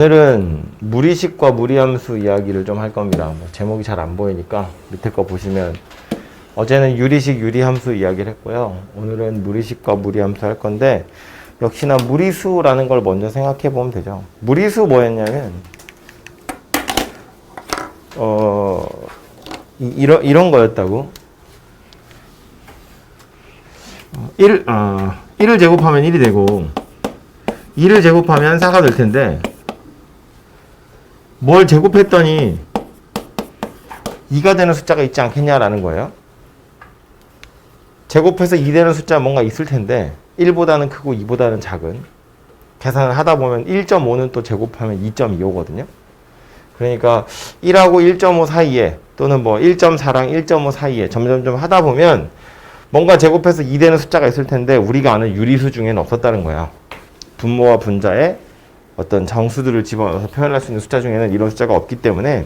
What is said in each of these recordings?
오늘은 무리식과 무리함수 이야기를 좀 할 겁니다. 뭐 제목이 잘 안 보이니까 밑에 거 보시면 어제는 유리식, 유리함수 이야기를 했고요. 오늘은 무리식과 무리함수 할 건데 역시나 무리수라는 걸 먼저 생각해 보면 되죠. 무리수 뭐였냐면 이런 거였다고. 1을 제곱하면 1이 되고 2를 제곱하면 4가 될 텐데 뭘 제곱했더니 2가 되는 숫자가 있지 않겠냐라는 거예요. 제곱해서 2 되는 숫자 뭔가 있을 텐데 1보다는 크고 2보다는 작은 계산을 하다 보면 1.5는 또 제곱하면 2.25거든요. 그러니까 1하고 1.5 사이에 또는 뭐 1.4랑 1.5 사이에 점점점 하다 보면 뭔가 제곱해서 2 되는 숫자가 있을 텐데 우리가 아는 유리수 중에는 없었다는 거야. 분모와 분자에 어떤 정수들을 집어넣어서 표현할 수 있는 숫자 중에는 이런 숫자가 없기 때문에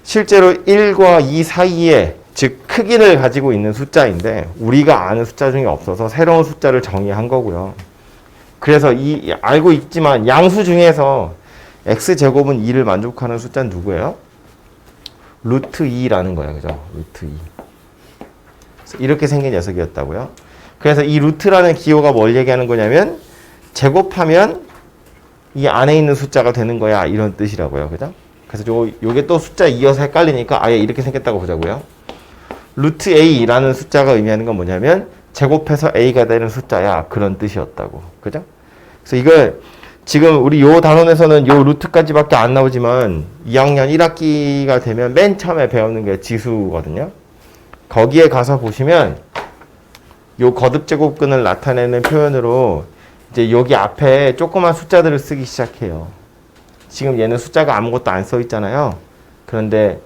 실제로 1과 2 사이에 즉 크기를 가지고 있는 숫자인데 우리가 아는 숫자 중에 없어서 새로운 숫자를 정의한 거고요. 그래서 알고 있지만 양수 중에서 x제곱은 2를 만족하는 숫자는 누구예요? 루트 2라는 거예요. 그죠? 루트 2. 이렇게 생긴 녀석이었다고요. 그래서 이 루트라는 기호가 뭘 얘기하는 거냐면 제곱하면 이 안에 있는 숫자가 되는 거야 이런 뜻이라고요. 그죠? 그래서 요게 또 숫자 이어서 헷갈리니까 아예 이렇게 생겼다고 보자고요. 루트 a라는 숫자가 의미하는 건 뭐냐면 제곱해서 a가 되는 숫자야 그런 뜻이었다고. 그죠? 그래서 이걸 지금 우리 요 단원에서는 요 루트까지밖에 안 나오지만 2학년 1학기가 되면 맨 처음에 배우는 게 지수거든요. 거기에 가서 보시면 요 거듭제곱근을 나타내는 표현으로 이제 여기 앞에 조그만 숫자들을 쓰기 시작해요. 지금 얘는 숫자가 아무것도 안 써 있잖아요. 그런데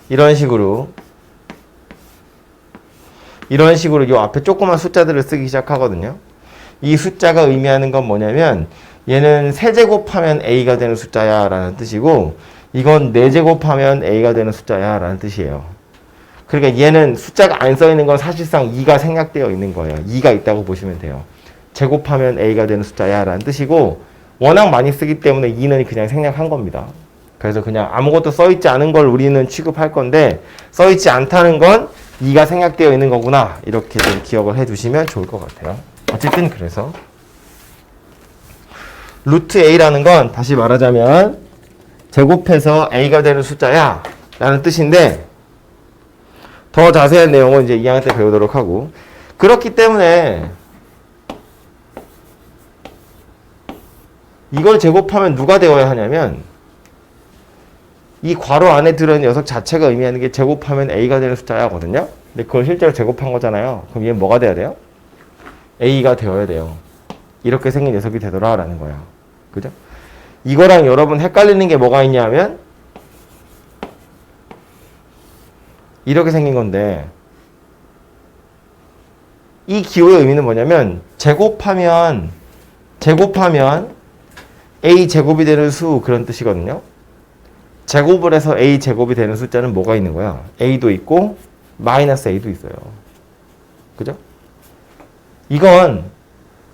이런 식으로 요 앞에 조그만 숫자들을 쓰기 시작하거든요. 이 숫자가 의미하는 건 뭐냐면 얘는 세제곱하면 a가 되는 숫자야 라는 뜻이고 이건 4제곱하면 a가 되는 숫자야 라는 뜻이에요. 그러니까 얘는 숫자가 안 써 있는 건 사실상 2가 생략되어 있는 거예요. 2가 있다고 보시면 돼요. 제곱하면 a가 되는 숫자야 라는 뜻이고 워낙 많이 쓰기 때문에 2는 그냥 생략한 겁니다. 그래서 그냥 아무것도 써 있지 않은 걸 우리는 취급할 건데 써 있지 않다는 건 2가 생략되어 있는 거구나 이렇게 좀 기억을 해 두시면 좋을 것 같아요. 어쨌든 그래서 루트 a라는 건 다시 말하자면 제곱해서 a가 되는 숫자야 라는 뜻인데 더 자세한 내용은 이제 2학년 때 배우도록 하고 그렇기 때문에 이걸 제곱하면 누가 되어야 하냐면 이 괄호 안에 들어있는 녀석 자체가 의미하는 게 제곱하면 a가 되는 숫자야거든요. 근데 그걸 실제로 제곱한 거잖아요. 그럼 얘는 뭐가 돼야 돼요? a가 되어야 돼요. 이렇게 생긴 녀석이 되더라 라는 거야. 그죠? 이거랑 여러분 헷갈리는 게 뭐가 있냐면 이렇게 생긴 건데 이 기호의 의미는 뭐냐면 제곱하면 a 제곱이 되는 수 그런 뜻이거든요. 제곱을 해서 a 제곱이 되는 숫자는 뭐가 있는 거야? a도 있고 마이너스 a도 있어요. 그죠? 이건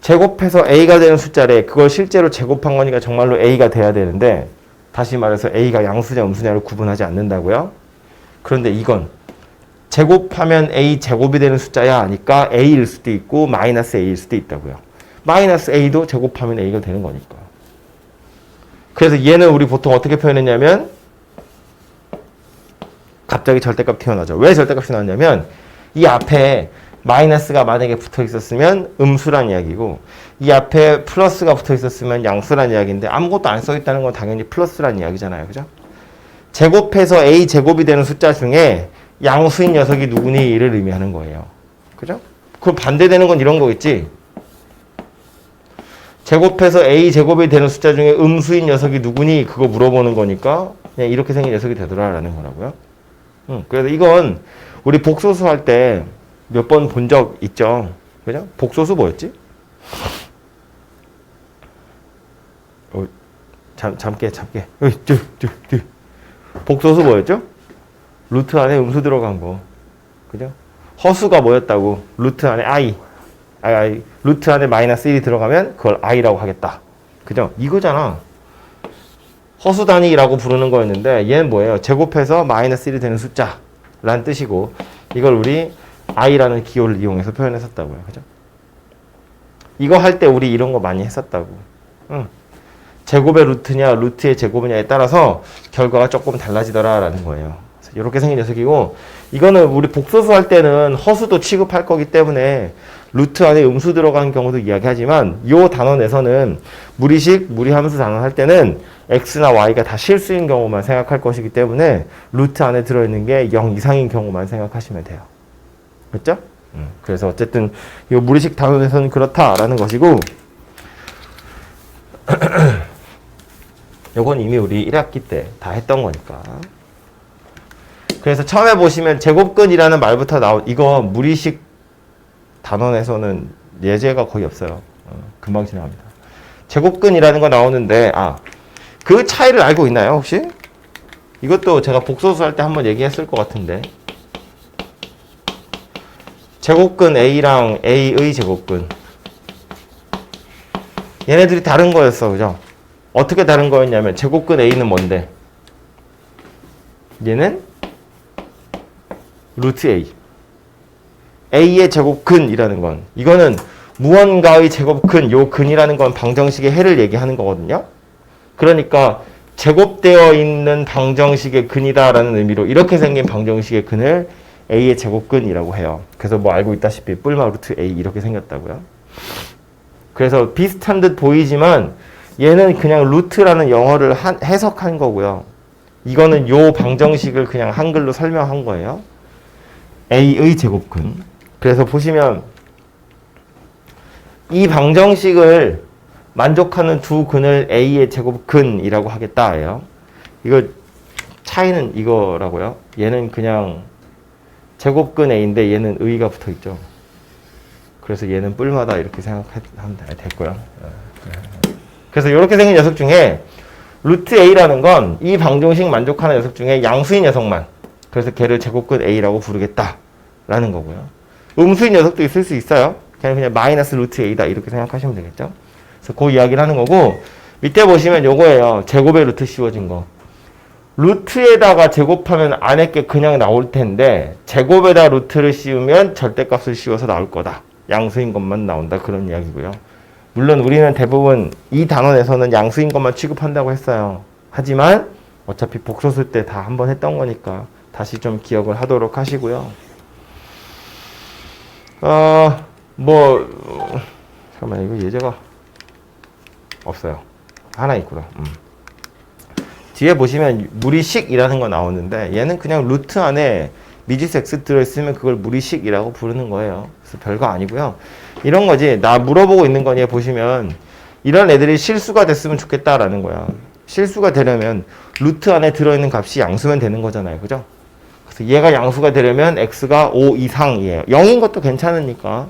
제곱해서 a가 되는 숫자래. 그걸 실제로 제곱한 거니까 정말로 a가 돼야 되는데 다시 말해서 a가 양수냐 음수냐를 구분하지 않는다고요. 그런데 이건 제곱하면 a 제곱이 되는 숫자야 하니까 a일 수도 있고 마이너스 a일 수도 있다고요. 마이너스 a도 제곱하면 a가 되는 거니까. 그래서 얘는 우리 보통 어떻게 표현했냐면 갑자기 절대값 튀어나오죠. 왜 절대값이 나왔냐면 이 앞에 마이너스가 만약에 붙어 있었으면 음수란 이야기고 이 앞에 플러스가 붙어 있었으면 양수란 이야기인데 아무것도 안 써 있다는 건 당연히 플러스란 이야기잖아요. 그죠? 제곱해서 a 제곱이 되는 숫자 중에 양수인 녀석이 누구니를 의미하는 거예요. 그죠? 그럼 반대되는 건 이런 거겠지. 제곱해서 a 제곱이 되는 숫자 중에 음수인 녀석이 누구니 그거 물어보는 거니까 그냥 이렇게 생긴 녀석이 되더라라는 거라고요. 그래서 이건 우리 복소수 할 때 몇 번 본 적 있죠. 그죠? 복소수 뭐였지? 잠게. 복소수 뭐였죠? 루트 안에 음수 들어간 거. 그죠? 허수가 뭐였다고? 루트 안에 i. 루트 안에 마이너스 1이 들어가면 그걸 i라고 하겠다. 그죠? 이거잖아. 허수 단위라고 부르는 거였는데 얘는 뭐예요? 제곱해서 마이너스 1이 되는 숫자라는 뜻이고 이걸 우리 i라는 기호를 이용해서 표현했었다고요. 그죠? 이거 할 때 우리 이런 거 많이 했었다고. 응. 제곱의 루트냐 루트의 제곱이냐에 따라서 결과가 조금 달라지더라라는 거예요. 이렇게 생긴 녀석이고 이거는 우리 복소수 할 때는 허수도 취급할 거기 때문에 루트 안에 음수 들어간 경우도 이야기하지만 이 단원에서는 무리식, 무리함수 단원 할 때는 x나 y가 다 실수인 경우만 생각할 것이기 때문에 루트 안에 들어있는 게 0 이상인 경우만 생각하시면 돼요. 그렇죠? 그래서 어쨌든 이 무리식 단원에서는 그렇다라는 것이고 요건 이미 우리 1학기 때 다 했던 거니까. 그래서 처음에 보시면 제곱근이라는 말부터 이거 무리식 단원에서는 예제가 거의 없어요. 금방 지나갑니다. 제곱근이라는 거 나오는데 그 차이를 알고 있나요 혹시? 이것도 제가 복소수 할 때 한번 얘기했을 것 같은데 제곱근 A랑 A의 제곱근 얘네들이 다른 거였어. 그죠? 어떻게 다른 거였냐면 제곱근 A는 뭔데? 얘는 루트 A. A의 제곱근이라는 건 이거는 무언가의 제곱근, 요 근이라는 건 방정식의 해를 얘기하는 거거든요. 그러니까 제곱되어 있는 방정식의 근이다라는 의미로 이렇게 생긴 방정식의 근을 A의 제곱근이라고 해요. 그래서 뭐 알고 있다시피 뿔마 루트 A 이렇게 생겼다고요. 그래서 비슷한 듯 보이지만 얘는 그냥 루트라는 영어를 해석한 거고요. 이거는 요 방정식을 그냥 한글로 설명한 거예요. A의 제곱근. 그래서 보시면 이 방정식을 만족하는 두 근을 A의 제곱근이라고 하겠다예요. 이거 차이는 이거라고요. 얘는 그냥 제곱근 A인데 얘는 의가 붙어 있죠. 그래서 얘는 뿔마다 이렇게 생각하면 됐고요. 그래서 이렇게 생긴 녀석 중에 루트 A라는 건 이 방정식 만족하는 녀석 중에 양수인 녀석만. 그래서 걔를 제곱근 A라고 부르겠다라는 거고요. 음수인 녀석도 있을 수 있어요. 그냥 마이너스 루트 A다 이렇게 생각하시면 되겠죠. 그래서 그 이야기를 하는 거고 밑에 보시면 요거예요. 제곱의 루트 씌워진 거. 루트에다가 제곱하면 안에 게 그냥 나올 텐데 제곱에다 루트를 씌우면 절대값을 씌워서 나올 거다. 양수인 것만 나온다. 그런 이야기고요. 물론 우리는 대부분 이 단원에서는 양수인 것만 취급한다고 했어요. 하지만 어차피 복소수 때 다 한번 했던 거니까 다시 좀 기억을 하도록 하시고요. 잠깐만 이거 예제가 없어요. 하나 있구나. 뒤에 보시면 무리식이라는 거 나오는데 얘는 그냥 루트 안에 미지수 x 들어있으면 그걸 무리식이라고 부르는 거예요. 그래서 별거 아니고요. 이런 거지. 나 물어보고 있는 거니 보시면 이런 애들이 실수가 됐으면 좋겠다라는 거야. 실수가 되려면 루트 안에 들어있는 값이 양수면 되는 거잖아요. 그죠? 그래서 얘가 양수가 되려면 x가 5 이상이에요. 0인 것도 괜찮으니까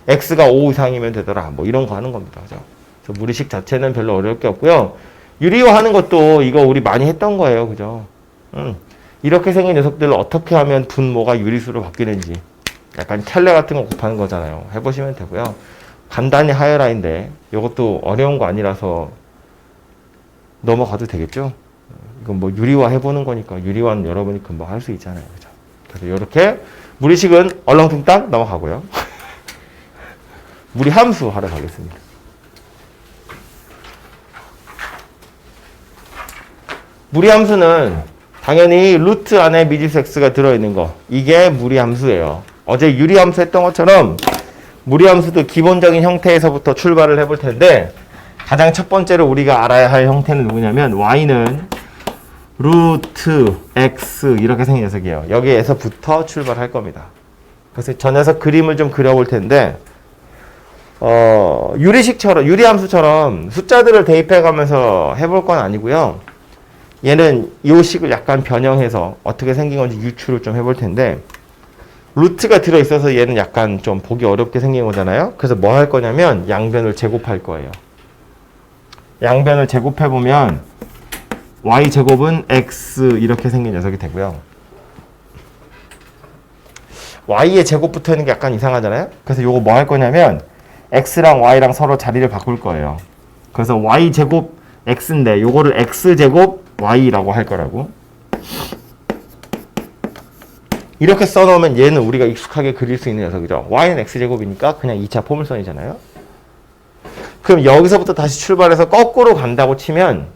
x가 5 이상이면 되더라. 뭐 이런 거 하는 겁니다. 그죠? 그래서 무리식 자체는 별로 어려울 게 없고요. 유리화하는 것도 이거 우리 많이 했던 거예요. 그죠? 이렇게 생긴 녀석들을 어떻게 하면 분모가 유리수로 바뀌는지 약간 켈레 같은 거 곱하는 거잖아요. 해보시면 되고요. 간단히 하이라인데 이것도 어려운 거 아니라서 넘어가도 되겠죠? 이건 뭐 유리화 해보는 거니까 유리화는 여러분이 금방 할 수 있잖아요. 그죠? 그래서 이렇게 무리식은 얼렁뚱땅 넘어가고요. 무리함수 하러 가겠습니다. 무리함수는 당연히 루트 안에 미지수 x가 들어있는 거. 이게 무리함수예요. 어제 유리함수 했던 것처럼 무리함수도 기본적인 형태에서부터 출발을 해볼 텐데 가장 첫 번째로 우리가 알아야 할 형태는 누구냐면 y는 루트 x 이렇게 생긴 녀석이에요. 여기에서부터 출발할 겁니다. 그래서 저 녀석 그림을 좀 그려볼 텐데 유리식처럼 유리함수처럼 숫자들을 대입해가면서 해볼 건 아니고요. 얘는 이 식을 약간 변형해서 어떻게 생긴 건지 유추를 좀 해볼 텐데 루트가 들어있어서 얘는 약간 좀 보기 어렵게 생긴 거잖아요. 그래서 뭐 할 거냐면 양변을 제곱할 거예요. 양변을 제곱해보면 y제곱은 x 이렇게 생긴 녀석이 되고요. y의 제곱 붙어있는 게 약간 이상하잖아요. 그래서 요거 뭐 할 거냐면 x랑 y랑 서로 자리를 바꿀 거예요. 그래서 y제곱 x인데 요거를 x제곱 y라고 할 거라고. 이렇게 써놓으면 얘는 우리가 익숙하게 그릴 수 있는 녀석이죠. y는 x제곱이니까 그냥 2차 포물선이잖아요. 그럼 여기서부터 다시 출발해서 거꾸로 간다고 치면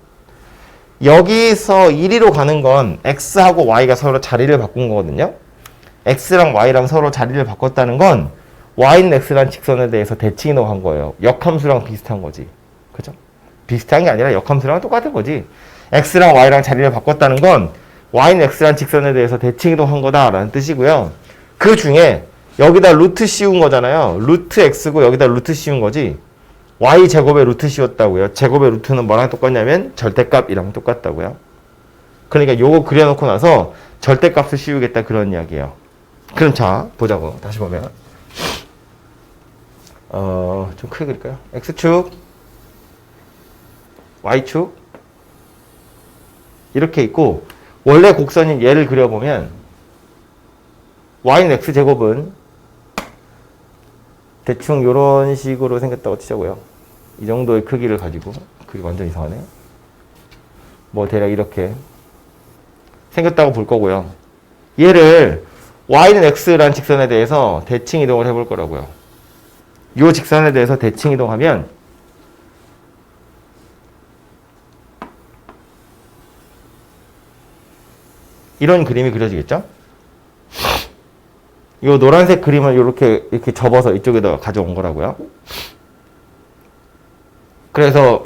여기서 1위로 가는 건 x하고 y가 서로 자리를 바꾼 거거든요. x랑 y랑 서로 자리를 바꿨다는 건 y는 x란 직선에 대해서 대칭 이동한 거예요. 역함수랑 비슷한 거지. 그죠? 비슷한 게 아니라 역함수랑 똑같은 거지. x랑 y랑 자리를 바꿨다는 건 y는 x란 직선에 대해서 대칭 이동한 거다라는 뜻이고요. 그 중에 여기다 루트 씌운 거잖아요. 루트 x고 여기다 루트 씌운 거지. y제곱에 루트 씌웠다고요. 제곱의 루트는 뭐랑 똑같냐면 절대값이랑 똑같다고요. 그러니까 요거 그려놓고 나서 절대값을 씌우겠다 그런 이야기예요. 그럼 자 보자고. 다시 보면 좀 크게 그릴까요? x축 y축 이렇게 있고 원래 곡선인 얘를 그려보면 y는 x제곱은 대충 이런 식으로 생겼다고 치자고요. 이 정도의 크기를 가지고 그게 완전 이상하네. 뭐 대략 이렇게 생겼다고 볼 거고요. 얘를 y는 x라는 직선에 대해서 대칭 이동을 해볼 거라고요. 이 직선에 대해서 대칭 이동하면 이런 그림이 그려지겠죠? 이 노란색 그림을 이렇게 접어서 이쪽에다 가져온 거라고요. 그래서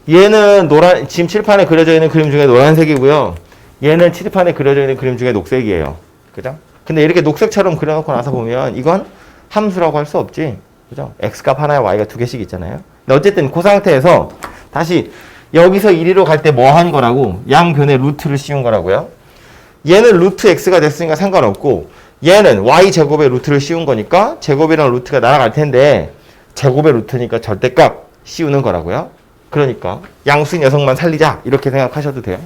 얘는 지금 칠판에 그려져 있는 그림 중에 노란색이고요. 얘는 칠판에 그려져 있는 그림 중에 녹색이에요. 그죠? 근데 이렇게 녹색처럼 그려놓고 나서 보면 이건 함수라고 할 수 없지. 그죠? x값 하나에 y가 두 개씩 있잖아요. 근데 어쨌든 그 상태에서 다시 여기서 1위로 갈 때 뭐 한 거라고? 양변에 루트를 씌운 거라고요. 얘는 루트 x가 됐으니까 상관없고 얘는 y제곱에 루트를 씌운 거니까 제곱이랑 루트가 날아갈 텐데 제곱의 루트니까 절대값 씌우는 거라고요. 그러니까 양수인 녀석만 살리자 이렇게 생각하셔도 돼요.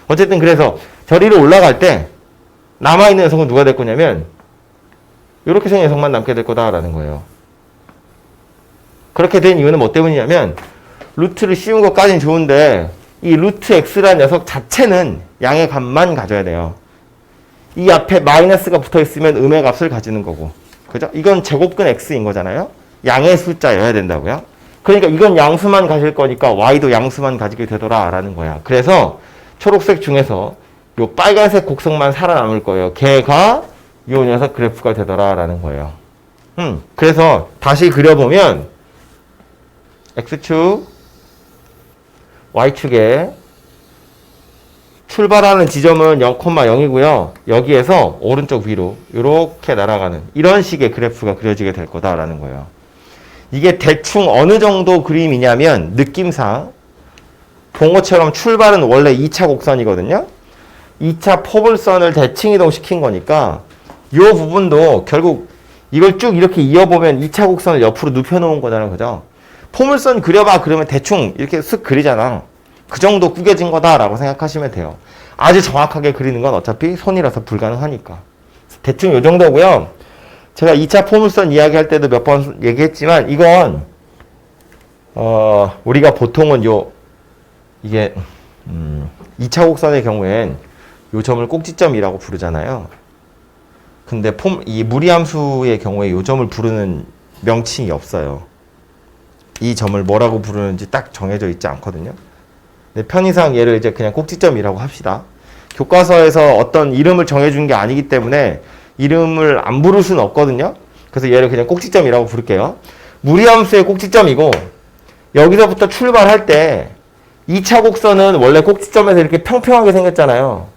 어쨌든 그래서 저리로 올라갈 때 남아있는 녀석은 누가 될 거냐면 이렇게 생긴 녀석만 남게 될 거다라는 거예요. 그렇게 된 이유는 뭐 때문이냐면 루트를 씌운 것까지는 좋은데 이 루트 x라는 녀석 자체는 양의 값만 가져야 돼요. 이 앞에 마이너스가 붙어 있으면 음의 값을 가지는 거고. 그죠? 이건 제곱근 x인 거잖아요. 양의 숫자여야 된다고요. 그러니까 이건 양수만 가질 거니까 y도 양수만 가지게 되더라라는 거야. 그래서 초록색 중에서 요 빨간색 곡선만 살아남을 거예요. 걔가 요 녀석 그래프가 되더라라는 거예요. 그래서 다시 그려보면 x축, y축에 출발하는 지점은 0,0이고요. 여기에서 오른쪽 위로 이렇게 날아가는 이런 식의 그래프가 그려지게 될 거다라는 거예요. 이게 대충 어느 정도 그림이냐면 느낌상 동호처럼 출발은 원래 2차 곡선이거든요. 2차 포물선을 대칭 이동시킨 거니까 이 부분도 결국 이걸 쭉 이렇게 이어보면 2차 곡선을 옆으로 눕혀놓은 거잖아요. 그죠? 포물선 그려봐 그러면 대충 이렇게 쓱 그리잖아. 그 정도 구겨진 거다라고 생각하시면 돼요. 아주 정확하게 그리는 건 어차피 손이라서 불가능하니까. 대충 이 정도고요. 제가 2차 포물선 이야기할 때도 몇 번 얘기했지만 이건 우리가 보통은 이게 2차 곡선의 경우엔 요 점을 꼭지점이라고 부르잖아요. 근데 이 무리함수의 경우에 요 점을 부르는 명칭이 없어요. 이 점을 뭐라고 부르는지 딱 정해져 있지 않거든요. 근데 편의상 얘를 이제 그냥 꼭지점이라고 합시다. 교과서에서 어떤 이름을 정해준 게 아니기 때문에 이름을 안 부를 수는 없거든요. 그래서 얘를 그냥 꼭지점이라고 부를게요. 무리함수의 꼭지점이고 여기서부터 출발할 때 2차 곡선은 원래 꼭지점에서 이렇게 평평하게 생겼잖아요.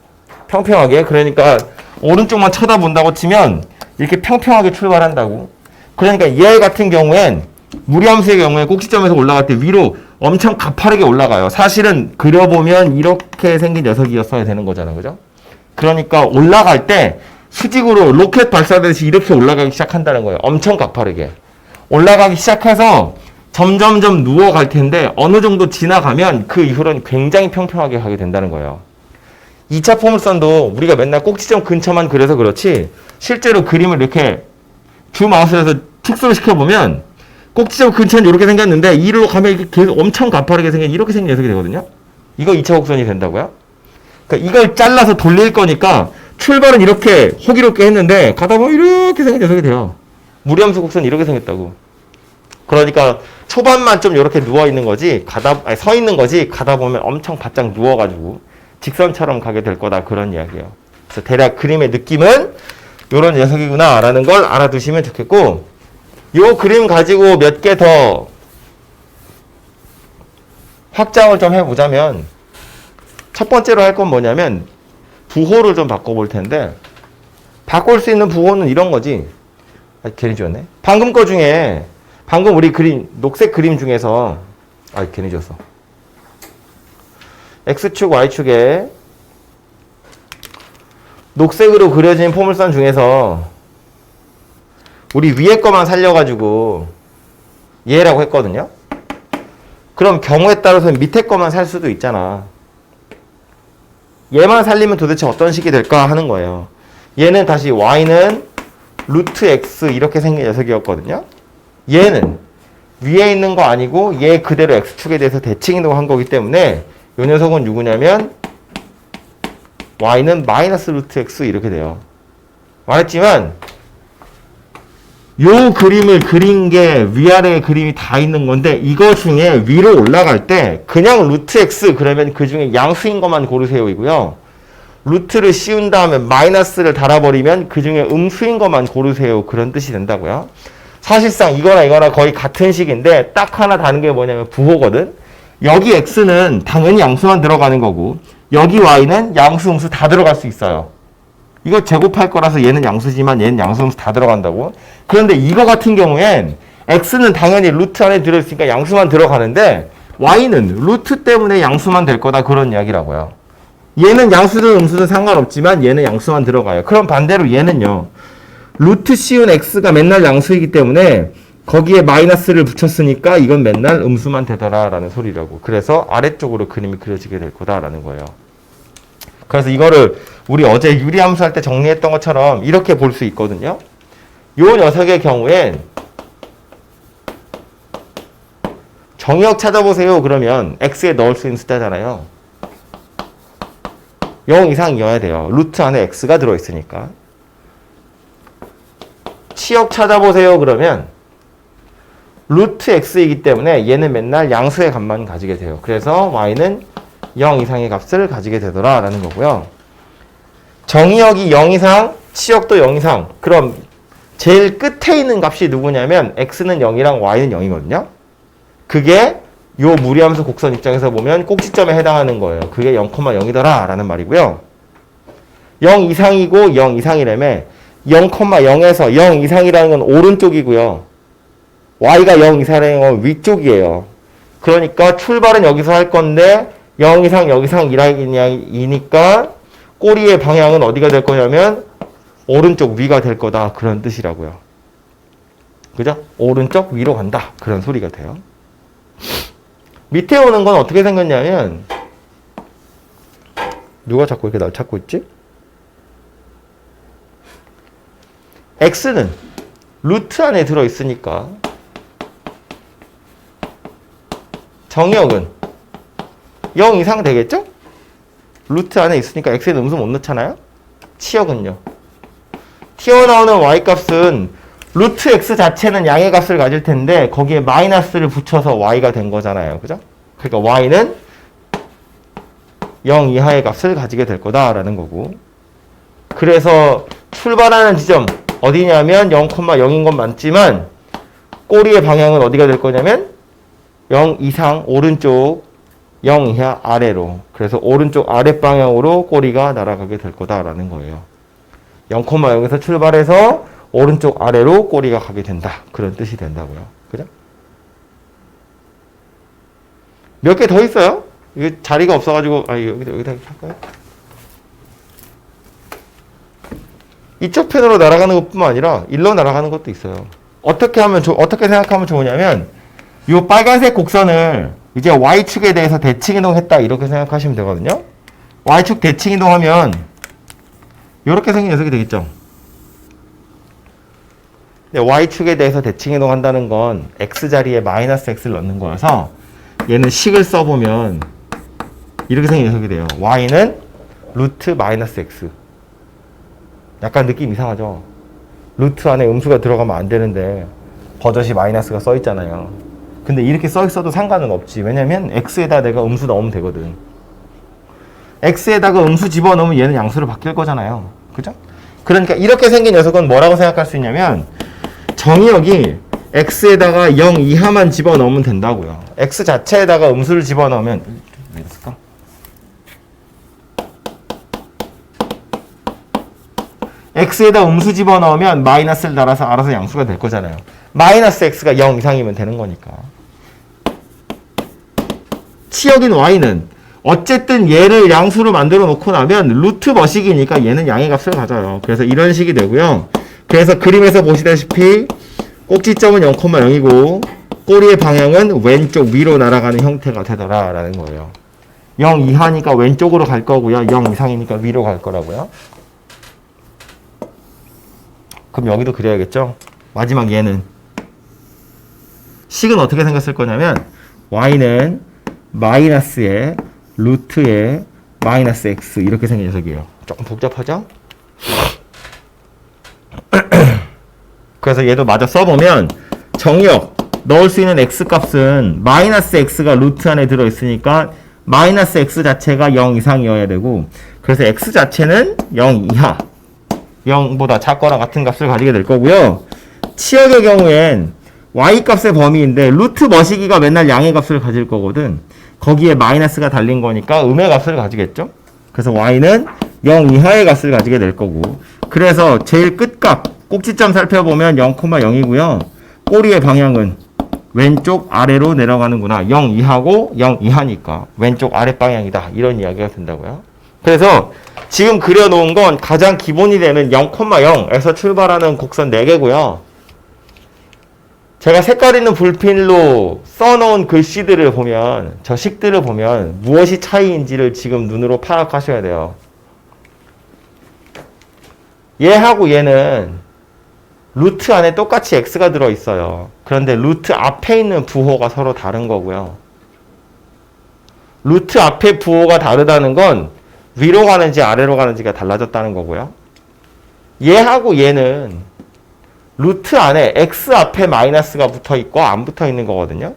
평평하게. 그러니까 오른쪽만 쳐다본다고 치면 이렇게 평평하게 출발한다고. 그러니까 얘 같은 경우엔 무리함수의 경우에 꼭지점에서 올라갈 때 위로 엄청 가파르게 올라가요. 사실은 그려보면 이렇게 생긴 녀석이었어야 되는 거잖아요. 그죠? 그러니까 올라갈 때 수직으로 로켓 발사되듯이 이렇게 올라가기 시작한다는 거예요. 엄청 가파르게. 올라가기 시작해서 점점점 누워갈 텐데 어느 정도 지나가면 그 이후로는 굉장히 평평하게 가게 된다는 거예요. 2차 포물선도 우리가 맨날 꼭지점 근처만 그려서 그렇지 실제로 그림을 이렇게 주 마우스에서 축소를 시켜보면 꼭지점 근처는 이렇게 생겼는데 2로 가면 이게 계속 엄청 가파르게 생긴 이렇게 생긴 녀석이 되거든요. 이거 2차 곡선이 된다고요? 그러니까 이걸 잘라서 돌릴 거니까 출발은 이렇게 호기롭게 했는데 가다 보면 이렇게 생긴 녀석이 돼요. 무리함수 곡선이 이렇게 생겼다고. 그러니까 초반만 좀 이렇게 누워 있는 거지 서 있는 거지 가다 보면 엄청 바짝 누워가지고 직선처럼 가게 될 거다 그런 이야기예요. 그래서 대략 그림의 느낌은 이런 녀석이구나 라는 걸 알아두시면 좋겠고, 요 그림 가지고 몇 개 더 확장을 좀 해보자면, 첫 번째로 할 건 뭐냐면 부호를 좀 바꿔볼 텐데, 바꿀 수 있는 부호는 이런 거지. 아, 괜히 지웠네. 방금 거 중에 방금 우리 그림 녹색 그림 중에서 괜히 지웠어. X축 Y축에 녹색으로 그려진 포물선 중에서 우리 위에 거만 살려가지고 얘라고 했거든요. 그럼 경우에 따라서 밑에 거만 살 수도 있잖아. 얘만 살리면 도대체 어떤 식이 될까 하는 거예요. 얘는 다시 y는 루트 x 이렇게 생긴 녀석이었거든요. 얘는 위에 있는 거 아니고 얘 그대로 x축에 대해서 대칭 이동한 거기 때문에 이 녀석은 누구냐면 y는 마이너스 루트 x 이렇게 돼요. 말했지만 요 그림을 그린 게 위아래 그림이 다 있는 건데, 이거 중에 위로 올라갈 때 그냥 루트 x 그러면 그 중에 양수인 것만 고르세요 이고요. 루트를 씌운 다음에 마이너스를 달아버리면 그 중에 음수인 것만 고르세요 그런 뜻이 된다고요. 사실상 이거나 거의 같은 식인데 딱 하나 다른 게 뭐냐면 부호거든. 여기 x는 당연히 양수만 들어가는 거고 여기 y는 양수, 음수 다 들어갈 수 있어요. 이거 제곱할 거라서 얘는 양수지만 얘는 양수, 음수 다 들어간다고. 그런데 이거 같은 경우엔 x는 당연히 루트 안에 들어있으니까 양수만 들어가는데 y는 루트 때문에 양수만 될 거다 그런 이야기라고요. 얘는 양수든 음수든 상관없지만 얘는 양수만 들어가요. 그럼 반대로 얘는요. 루트 씌운 x가 맨날 양수이기 때문에 거기에 마이너스를 붙였으니까 이건 맨날 음수만 되더라 라는 소리라고. 그래서 아래쪽으로 그림이 그려지게 될 거다 라는 거예요. 그래서 이거를 우리 어제 유리함수 할 때 정리했던 것처럼 이렇게 볼 수 있거든요. 요 녀석의 경우엔 정의역 찾아보세요 그러면 x에 넣을 수 있는 숫자잖아요. 0 이상이어야 돼요. 루트 안에 x가 들어있으니까. 치역 찾아보세요 그러면 루트 x이기 때문에 얘는 맨날 양수의 값만 가지게 돼요. 그래서 y는 0 이상의 값을 가지게 되더라 라는 거고요. 정의역이 0 이상, 치역도 0 이상. 그럼 제일 끝에 있는 값이 누구냐면 x는 0이랑 y는 0이거든요. 그게 요 무리함수 곡선 입장에서 보면 꼭지점에 해당하는 거예요. 그게 0,0이더라 라는 말이고요. 0 이상이고 0 이상이라며 0,0에서 0 이상이라는 건 오른쪽이고요. y가 0 이상이라는 건 위쪽이에요. 그러니까 출발은 여기서 할 건데 0 이상, 0 이상 이니까 꼬리의 방향은 어디가 될 거냐면 오른쪽 위가 될 거다 그런 뜻이라고요. 그죠? 오른쪽 위로 간다 그런 소리가 돼요. 밑에 오는 건 어떻게 생겼냐면 누가 자꾸 이렇게 날 찾고 있지? x는 루트 안에 들어있으니까 정의역은 0 이상 되겠죠? 루트 안에 있으니까 x에는 음수 못 넣잖아요? 치역은요. 튀어나오는 y값은 루트 x 자체는 양의 값을 가질 텐데 거기에 마이너스를 붙여서 y가 된 거잖아요. 그죠? 그러니까 y는 0 이하의 값을 가지게 될 거다라는 거고. 그래서 출발하는 지점 어디냐면 0,0인 건 맞지만 꼬리의 방향은 어디가 될 거냐면 0 이상 오른쪽 0 이하 아래로. 그래서 오른쪽 아래 방향으로 꼬리가 날아가게 될 거다라는 거예요. 0,0에서 출발해서 오른쪽 아래로 꼬리가 가게 된다. 그런 뜻이 된다고요. 그죠? 몇 개 더 있어요? 이게 자리가 없어가지고, 여기다 할까요? 이쪽 편으로 날아가는 것 뿐만 아니라, 일로 날아가는 것도 있어요. 어떻게 생각하면 좋으냐면, 이 빨간색 곡선을 이제 Y축에 대해서 대칭 이동했다. 이렇게 생각하시면 되거든요. Y축 대칭 이동하면, 이렇게 생긴 녀석이 되겠죠? 근데 y축에 대해서 대칭 이동한다는 건 x 자리에 마이너스 x를 넣는 거여서 얘는 식을 써보면 이렇게 생긴 녀석이 돼요. y는 루트 마이너스 x. 약간 느낌 이상하죠? 루트 안에 음수가 들어가면 안 되는데 버젓이 마이너스가 써 있잖아요. 근데 이렇게 써 있어도 상관은 없지. 왜냐면 x에다 내가 음수 넣으면 되거든. x에다가 음수 집어넣으면 얘는 양수로 바뀔 거잖아요. 그죠? 그러니까 이렇게 생긴 녀석은 뭐라고 생각할 수 있냐면 정의역이 x에다가 0 이하만 집어넣으면 된다고요. x 자체에다가 음수를 집어넣으면 왜 이랬을까? x에다 음수 집어넣으면 마이너스를 달아서 알아서 양수가 될 거잖아요. 마이너스 x가 0 이상이면 되는 거니까. 치역인 y는 어쨌든 얘를 양수로 만들어 놓고 나면 루트 머식이니까 얘는 양의 값을 가져요. 그래서 이런 식이 되고요. 그래서 그림에서 보시다시피 꼭지점은 0,0이고 꼬리의 방향은 왼쪽 위로 날아가는 형태가 되더라라는 거예요. 0 이하니까 왼쪽으로 갈 거고요. 0 이상이니까 위로 갈 거라고요. 그럼 여기도 그려야겠죠? 마지막 얘는 식은 어떻게 생겼을 거냐면 y는 마이너스에 루트에 마이너스 x 이렇게 생긴 녀석이에요. 조금 복잡하죠? 그래서 얘도 마저 써보면 정의역 넣을 수 있는 x 값은 마이너스 x가 루트 안에 들어있으니까 마이너스 x 자체가 0 이상이어야 되고 그래서 x 자체는 0 이하 0보다 작거나 같은 값을 가지게 될 거고요. 치역의 경우엔 y 값의 범위인데 루트 머시기가 맨날 양의 값을 가질 거거든. 거기에 마이너스가 달린 거니까 음의 값을 가지겠죠. 그래서 y는 0 이하의 값을 가지게 될 거고 그래서 제일 끝값 꼭지점 살펴보면 0,0이고요. 꼬리의 방향은 왼쪽 아래로 내려가는구나. 0 이하고 0 이하니까 왼쪽 아래 방향이다. 이런 이야기가 된다고요. 그래서 지금 그려놓은 건 가장 기본이 되는 0,0에서 출발하는 곡선 4개고요. 제가 색깔 있는 불필로 써놓은 글씨들을 보면 저 식들을 보면 무엇이 차이인지를 지금 눈으로 파악하셔야 돼요. 얘하고 얘는 루트 안에 똑같이 x가 들어있어요. 그런데 루트 앞에 있는 부호가 서로 다른 거고요. 루트 앞에 부호가 다르다는 건 위로 가는지 아래로 가는지가 달라졌다는 거고요. 얘하고 얘는 루트 안에 x 앞에 마이너스가 붙어 있고 안 붙어 있는 거거든요.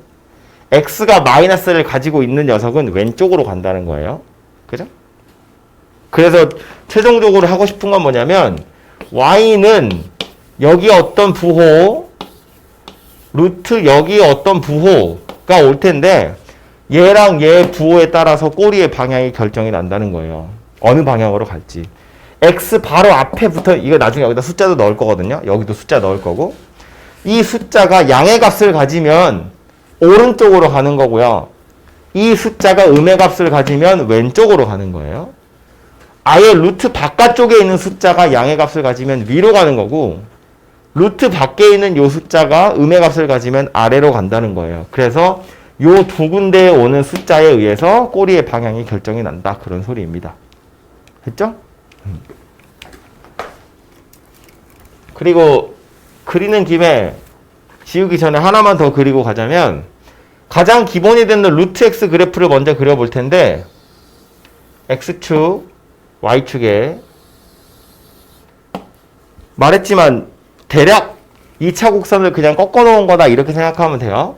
x가 마이너스를 가지고 있는 녀석은 왼쪽으로 간다는 거예요. 그죠? 그래서 최종적으로 하고 싶은 건 뭐냐면 y는 여기 어떤 부호 루트 여기 어떤 부호가 올 텐데 얘랑 얘 부호에 따라서 꼬리의 방향이 결정이 난다는 거예요. 어느 방향으로 갈지. x 바로 앞에 붙어, 이거 나중에 여기다 숫자도 넣을 거거든요. 여기도 숫자 넣을 거고. 이 숫자가 양의 값을 가지면 오른쪽으로 가는 거고요. 이 숫자가 음의 값을 가지면 왼쪽으로 가는 거예요. 아예 루트 바깥쪽에 있는 숫자가 양의 값을 가지면 위로 가는 거고, 루트 밖에 있는 요 숫자가 음의 값을 가지면 아래로 간다는 거예요. 그래서 요 두 군데에 오는 숫자에 의해서 꼬리의 방향이 결정이 난다. 그런 소리입니다. 됐죠? 그리고 그리는 김에 지우기 전에 하나만 더 그리고 가자면 가장 기본이 되는 루트 x 그래프를 먼저 그려볼 텐데 x축, y축에 말했지만 대략 2차 곡선을 그냥 꺾어 놓은 거다 이렇게 생각하면 돼요.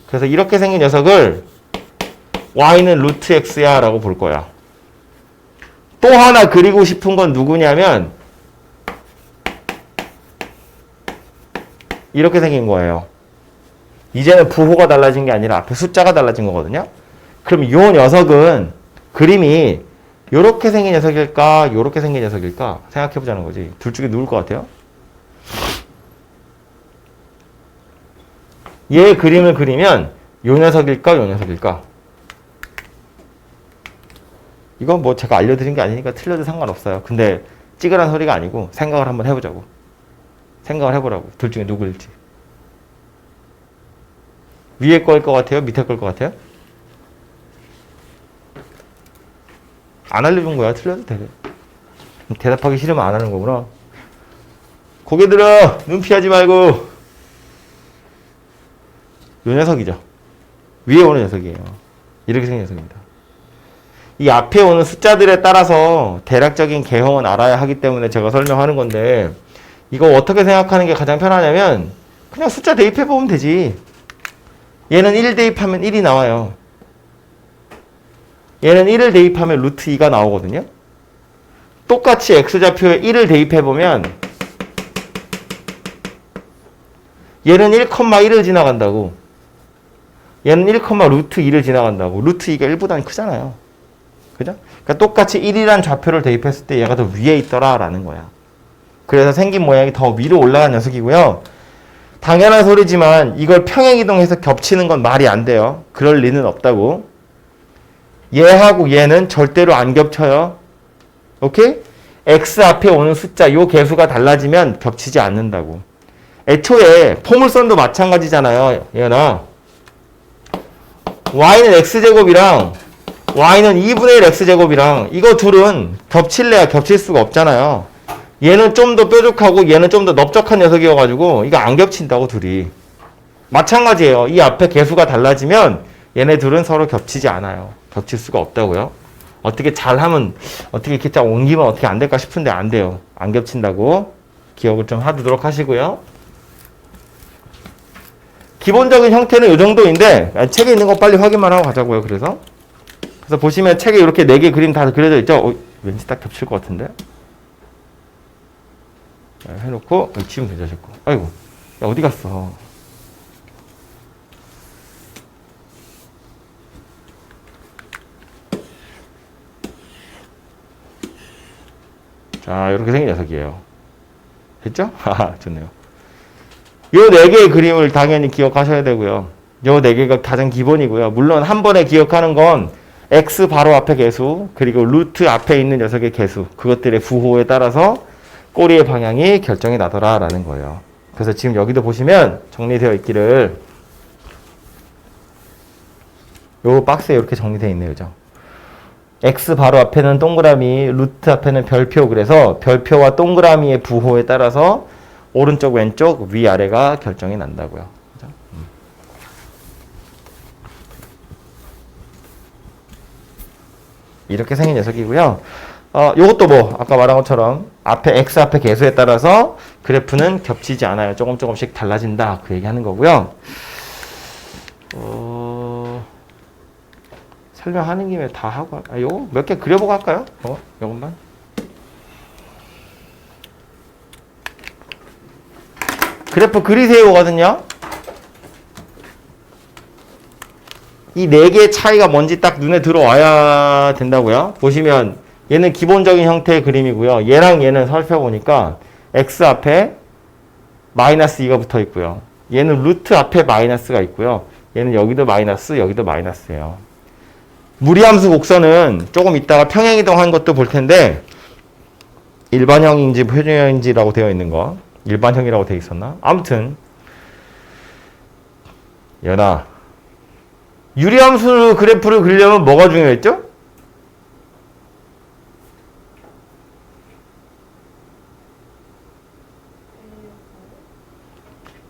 그래서 이렇게 생긴 녀석을 y는 루트 x야 라고 볼 거야. 또 하나 그리고 싶은 건 누구냐면 이렇게 생긴 거예요. 이제는 부호가 달라진 게 아니라 앞에 숫자가 달라진 거거든요. 그럼 이 녀석은 그림이 요렇게 생긴 녀석일까 요렇게 생긴 녀석일까 생각해보자는 거지. 둘 중에 누굴 것 같아요? 얘 그림을 그리면 요 녀석일까 요 녀석일까? 이건 뭐 제가 알려드린 게 아니니까 틀려도 상관없어요. 근데 찍으란 소리가 아니고 생각을 한번 해보자고. 생각을 해보라고. 둘 중에 누구일지. 위에 거일 것 같아요? 밑에 거일 것 같아요? 안 알려준 거야. 틀려도 돼. 대답하기 싫으면 안 하는 거구나. 고개 들어. 눈 피하지 말고. 요 녀석이죠. 위에 오는 녀석이에요. 이렇게 생긴 녀석입니다. 이 앞에 오는 숫자들에 따라서 대략적인 개형은 알아야 하기 때문에 제가 설명하는 건데, 이거 어떻게 생각하는 게 가장 편하냐면 그냥 숫자 대입해 보면 되지. 얘는 1 대입하면 1이 나와요. 얘는 1을 대입하면 루트 2가 나오거든요. 똑같이 x좌표에 1을 대입해 보면 얘는 1,1을 지나간다고. 얘는 1, 루트 2를 지나간다고. 루트 2가 1보다는 크잖아요. 그죠? 그러니까 똑같이 1이란 좌표를 대입했을 때 얘가 더 위에 있더라라는 거야. 그래서 생긴 모양이 더 위로 올라간 녀석이고요. 당연한 소리지만 이걸 평행이동해서 겹치는 건 말이 안 돼요. 그럴 리는 없다고. 얘하고 얘는 절대로 안 겹쳐요. 오케이? x 앞에 오는 숫자 요 개수가 달라지면 겹치지 않는다고. 애초에 포물선도 마찬가지잖아요. 얘나 y는 x제곱이랑 y는 2분의 1 x제곱이랑 이거 둘은 겹칠래야 겹칠 수가 없잖아요. 얘는 좀 더 뾰족하고 얘는 좀 더 넓적한 녀석이어가지고 이거 안 겹친다고 둘이. 마찬가지예요. 이 앞에 개수가 달라지면 얘네 둘은 서로 겹치지 않아요. 겹칠 수가 없다고요. 어떻게 잘하면 어떻게 이렇게 딱 옮기면 어떻게 안 될까 싶은데 안 돼요. 안 겹친다고 기억을 좀 하도록 하시고요. 기본적인 형태는 이 정도인데 책에 있는 거 빨리 확인만 하고 가자고요. 그래서 보시면 책에 이렇게 4개 그림 다 그려져 있죠. 왠지 딱 겹칠 것 같은데. 해놓고 지우면 되죠. 자꾸. 아이고 야 어디 갔어. 자 이렇게 생긴 녀석이에요. 됐죠? 하하 좋네요. 요 4개의 그림을 당연히 기억하셔야 되고요. 요 4개가 가장 기본이고요. 물론 한 번에 기억하는 건 x 바로 앞에 개수 그리고 루트 앞에 있는 녀석의 개수 그것들의 부호에 따라서 꼬리의 방향이 결정이 나더라라는 거예요. 그래서 지금 여기도 보시면 정리되어 있기를 요 박스에 이렇게 정리되어 있네요. 그죠? x 바로 앞에는 동그라미, 루트 앞에는 별표 그래서 별표와 동그라미의 부호에 따라서 오른쪽, 왼쪽, 위아래가 결정이 난다고요. 그죠? 이렇게 생긴 녀석이고요. 요것도 뭐 아까 말한 것처럼 앞에 x 앞에 개수에 따라서 그래프는 겹치지 않아요. 조금씩 달라진다. 그 얘기하는 거고요. 설명하는 김에 다 하고 요거 몇 개 그려보고 할까요? 요것만. 그래프 그리세요거든요. 이 4개의 차이가 뭔지 딱 눈에 들어와야 된다고요. 보시면 얘는 기본적인 형태의 그림이고요. 얘랑 얘는 살펴보니까 x 앞에 마이너스 2가 붙어 있고요. 얘는 루트 앞에 마이너스가 있고요. 얘는 여기도 마이너스, 여기도 마이너스예요. 무리함수 곡선은 조금 이따가 평행이동한 것도 볼 텐데 일반형인지 표준형인지라고 되어 있는 거 일반형이라고 되어 있었나? 아무튼 연아 유리함수 그래프를 그리려면 뭐가 중요했죠?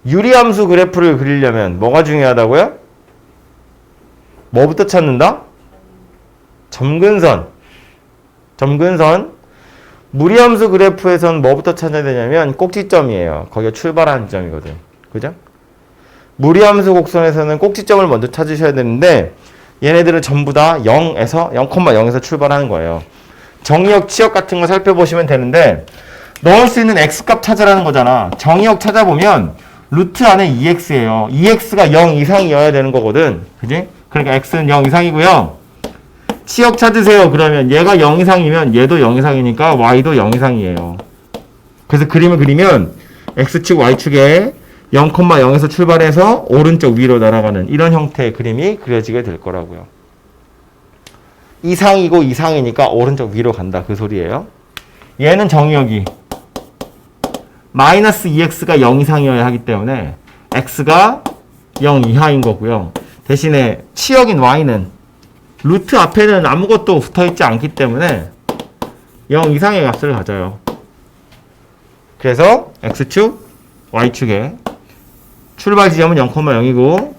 유리함수 그래프를 그리려면 뭐가 중요하다고요? 뭐부터 찾는다? 점근선. 무리함수 그래프에선 뭐부터 찾아야 되냐면 꼭지점이에요. 거기가 출발하는 점이거든. 그죠? 무리함수 곡선에서는 꼭지점을 먼저 찾으셔야 되는데 얘네들은 전부 다 0에서 0,0에서 출발하는 거예요. 정의역, 치역 같은 거 살펴보시면 되는데 넣을 수 있는 x값 찾으라는 거잖아. 정의역 찾아보면 루트 안에 2x예요. 2x가 0 이상이어야 되는 거거든. 그지? 그러니까 x는 0 이상이고요. 치역 찾으세요. 그러면 얘가 0 이상이면 얘도 0 이상이니까 y도 0 이상이에요. 그래서 그림을 그리면 x축, y축에 0,0에서 출발해서 오른쪽 위로 날아가는 이런 형태의 그림이 그려지게 될 거라고요. 이상이고 이상이니까 오른쪽 위로 간다. 그 소리예요. 얘는 정의역이 마이너스 2x가 0 이상이어야 하기 때문에 x가 0 이하인 거고요. 대신에 치역인 y는 루트 앞에는 아무것도 붙어있지 않기 때문에 0 이상의 값을 가져요. 그래서 X축, Y축에 출발 지점은 0,0이고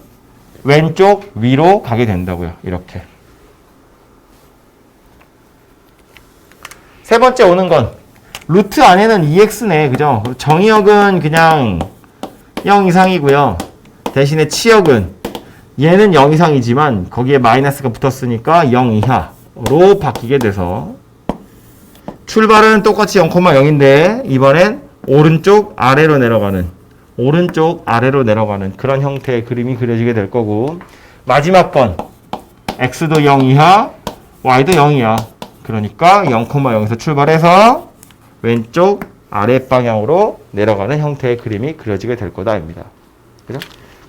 왼쪽 위로 가게 된다고요. 이렇게. 세 번째 오는 건 루트 안에는 2x네. 그죠? 정의역은 그냥 0 이상이고요. 대신에 치역은 얘는 0 이상이지만 거기에 마이너스가 붙었으니까 0 이하로 바뀌게 돼서 출발은 똑같이 0,0인데 이번엔 오른쪽 아래로 내려가는 그런 형태의 그림이 그려지게 될 거고 마지막 건 x도 0 이하 y도 0 이하 그러니까 0,0에서 출발해서 왼쪽 아래 방향으로 내려가는 형태의 그림이 그려지게 될 거다입니다. 그죠?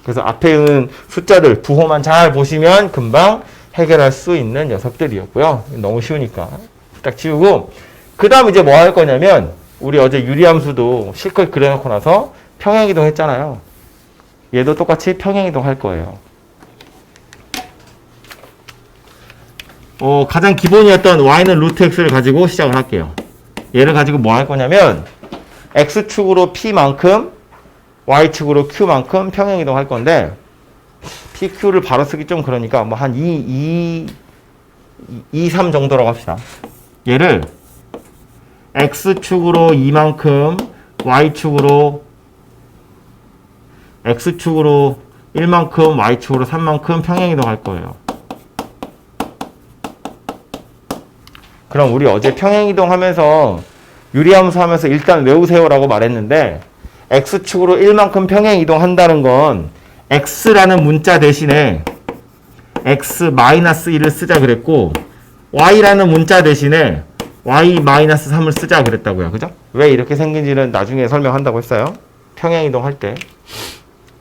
그래서 앞에 있는 숫자들 부호만 잘 보시면 금방 해결할 수 있는 녀석들이었고요. 너무 쉬우니까 딱 지우고 그 다음 이제 뭐 할 거냐면 우리 어제 유리함수도 실컷 그려놓고 나서 평행이동 했잖아요. 얘도 똑같이 평행이동 할 거예요. 가장 기본이었던 y는 루트 x를 가지고 시작을 할게요. 얘를 가지고 뭐 할 거냐면 x축으로 p만큼 y축으로 q만큼 평행이동 할 건데 pq를 바로 쓰기 좀 그러니까 뭐 한 2, 3 정도라고 합시다. 얘를 x축으로 2만큼 y축으로 x축으로 1만큼 y축으로 3만큼 평행이동 할 거예요. 그럼 우리 어제 평행이동 하면서 유리함수 하면서 일단 외우세요라고 말했는데 x축으로 1만큼 평행이동 한다는 건 x라는 문자 대신에 x-1을 쓰자 그랬고 y라는 문자 대신에 y-3을 쓰자 그랬다고요. 그죠? 왜 이렇게 생긴지는 나중에 설명한다고 했어요. 평행이동 할 때.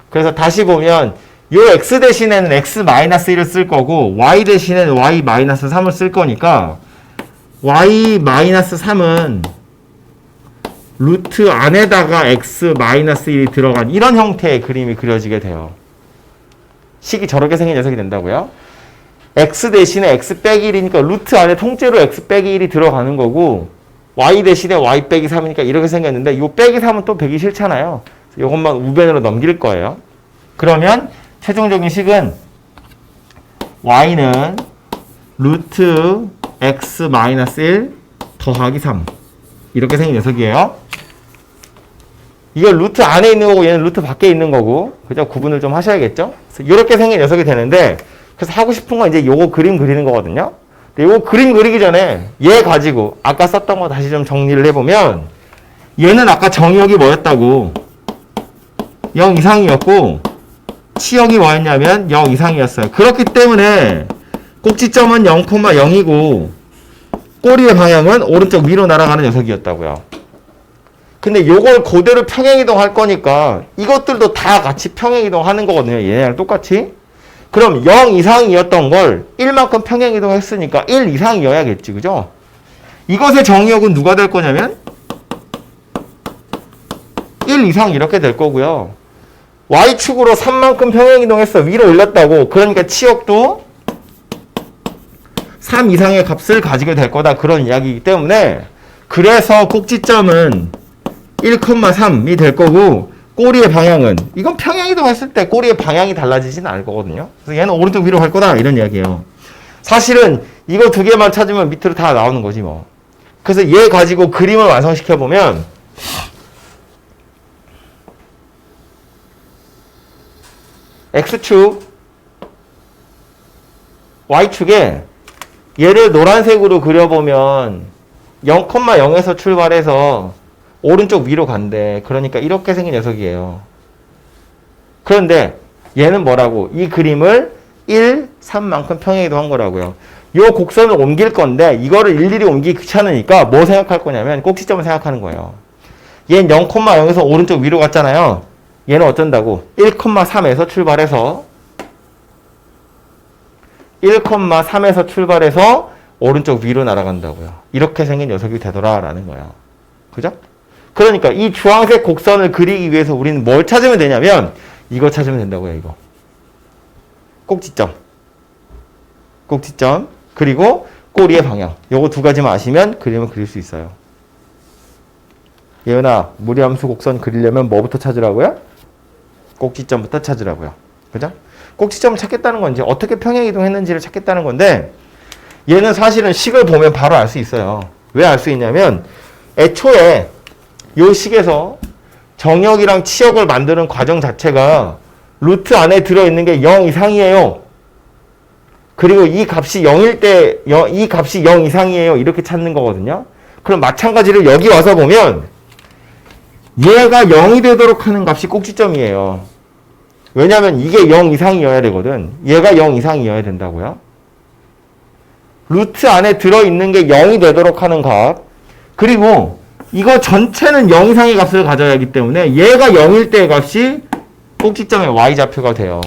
그래서 다시 보면 요 x 대신에는 x-1을 쓸 거고 y 대신에는 y-3을 쓸 거니까 y-3은 루트 안에다가 x-1이 들어간 이런 형태의 그림이 그려지게 돼요. 식이 저렇게 생긴 녀석이 된다고요. x 대신에 x 빼기 1이니까 루트 안에 통째로 x 빼기 1이 들어가는 거고 y 대신에 y 빼기 3이니까 이렇게 생겼는데 이 빼기 3은 또 빼기 싫잖아요. 이것만 우변으로 넘길 거예요. 그러면 최종적인 식은 y는 루트 x-1 더하기 3 이렇게 생긴 녀석이에요. 이걸 루트 안에 있는 거고 얘는 루트 밖에 있는 거고 그죠? 구분을 좀 하셔야겠죠? 그래서 이렇게 생긴 녀석이 되는데 그래서 하고 싶은 건 이제 요거 그림 그리는 거거든요. 근데 요거 그림 그리기 전에 얘 가지고 아까 썼던 거 다시 좀 정리를 해보면 얘는 아까 정의역이 뭐였다고 0 이상이었고 치역이 뭐였냐면 0 이상이었어요. 그렇기 때문에 꼭지점은 0,0이고 꼬리의 방향은 오른쪽 위로 날아가는 녀석이었다고요. 근데 요걸 그대로 평행이동 할 거니까 이것들도 다 같이 평행이동 하는 거거든요. 얘네랑 똑같이. 그럼 0 이상이었던 걸 1만큼 평행이동 했으니까 1 이상이어야겠지. 그죠? 이것의 정의역은 누가 될 거냐면 1 이상 이렇게 될 거고요. y축으로 3만큼 평행이동했어. 위로 올렸다고. 그러니까 치역도 3 이상의 값을 가지게 될 거다. 그런 이야기이기 때문에 그래서 꼭지점은 1,3이 될 거고 꼬리의 방향은 이건 평행이동 했을 때 꼬리의 방향이 달라지진 않을 거거든요. 그래서 얘는 오른쪽 위로 갈 거다. 이런 이야기예요. 사실은 이거 두 개만 찾으면 밑으로 다 나오는 거지 뭐. 그래서 얘 가지고 그림을 완성시켜 보면 X축, Y축에 얘를 노란색으로 그려보면 0,0에서 출발해서 오른쪽 위로 간대. 그러니까 이렇게 생긴 녀석이에요. 그런데 얘는 뭐라고? 이 그림을 1, 3만큼 평행이동 한 거라고요. 요 곡선을 옮길 건데 이거를 일일이 옮기기 귀찮으니까 뭐 생각할 거냐면 꼭지점을 생각하는 거예요. 얘는 0,0에서 오른쪽 위로 갔잖아요. 얘는 어쩐다고? 1,3에서 출발해서 1,3에서 출발해서 오른쪽 위로 날아간다고요. 이렇게 생긴 녀석이 되더라라는 거예요. 그죠? 그러니까 이 주황색 곡선을 그리기 위해서 우리는 뭘 찾으면 되냐면 이거 찾으면 된다고요. 이거. 꼭지점. 꼭지점. 그리고 꼬리의 방향. 요거 두 가지만 아시면 그림을 그릴 수 있어요. 예은아, 무리함수 곡선 그리려면 뭐부터 찾으라고요? 꼭지점부터 찾으라고요. 그죠? 꼭지점을 찾겠다는 건 이제 어떻게 평행이동했는지를 찾겠다는 건데 얘는 사실은 식을 보면 바로 알 수 있어요. 왜 알 수 있냐면 애초에 이 식에서 정역이랑 치역을 만드는 과정 자체가 루트 안에 들어있는 게 0 이상이에요. 그리고 이 값이 0일 때 이 값이 0 이상이에요. 이렇게 찾는 거거든요. 그럼 마찬가지로 여기 와서 보면 얘가 0이 되도록 하는 값이 꼭지점이에요. 왜냐하면 이게 0 이상이어야 되거든. 얘가 0 이상이어야 된다고요. 루트 안에 들어있는 게 0이 되도록 하는 값. 그리고 이거 전체는 0 이상의 값을 가져야 하기 때문에 얘가 0일 때의 값이 꼭지점의 y좌표가 돼요.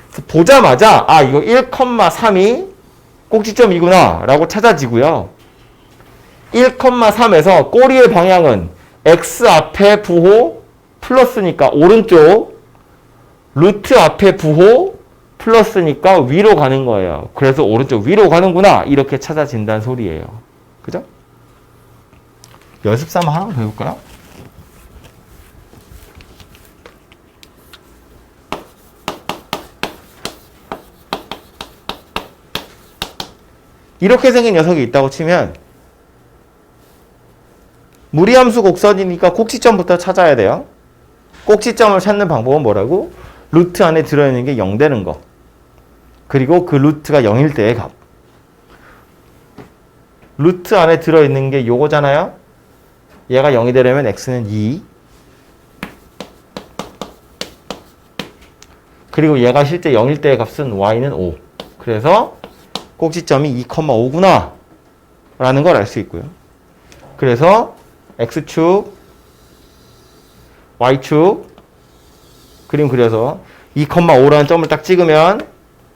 그래서 보자마자 아 이거 1,3이 꼭지점이구나 라고 찾아지고요. 1,3에서 꼬리의 방향은 x 앞에 부호 플러스니까 오른쪽, 루트 앞에 부호 플러스니까 위로 가는 거예요. 그래서 오른쪽 위로 가는구나 이렇게 찾아진다는 소리예요. 그죠? 연습 삼아 하나 더 해볼까요? 이렇게 생긴 녀석이 있다고 치면 무리함수 곡선이니까 꼭지점부터 찾아야 돼요. 꼭지점을 찾는 방법은 뭐라고? 루트 안에 들어있는 게 0 되는 거. 그리고 그 루트가 0일 때의 값. 루트 안에 들어있는 게 요거잖아요. 얘가 0이 되려면 x는 2. 그리고 얘가 실제 0일 때의 값은 y는 5. 그래서 꼭지점이 2,5구나 라는 걸 알 수 있고요. 그래서 x축, y축 그림 그려서 2,5라는 점을 딱 찍으면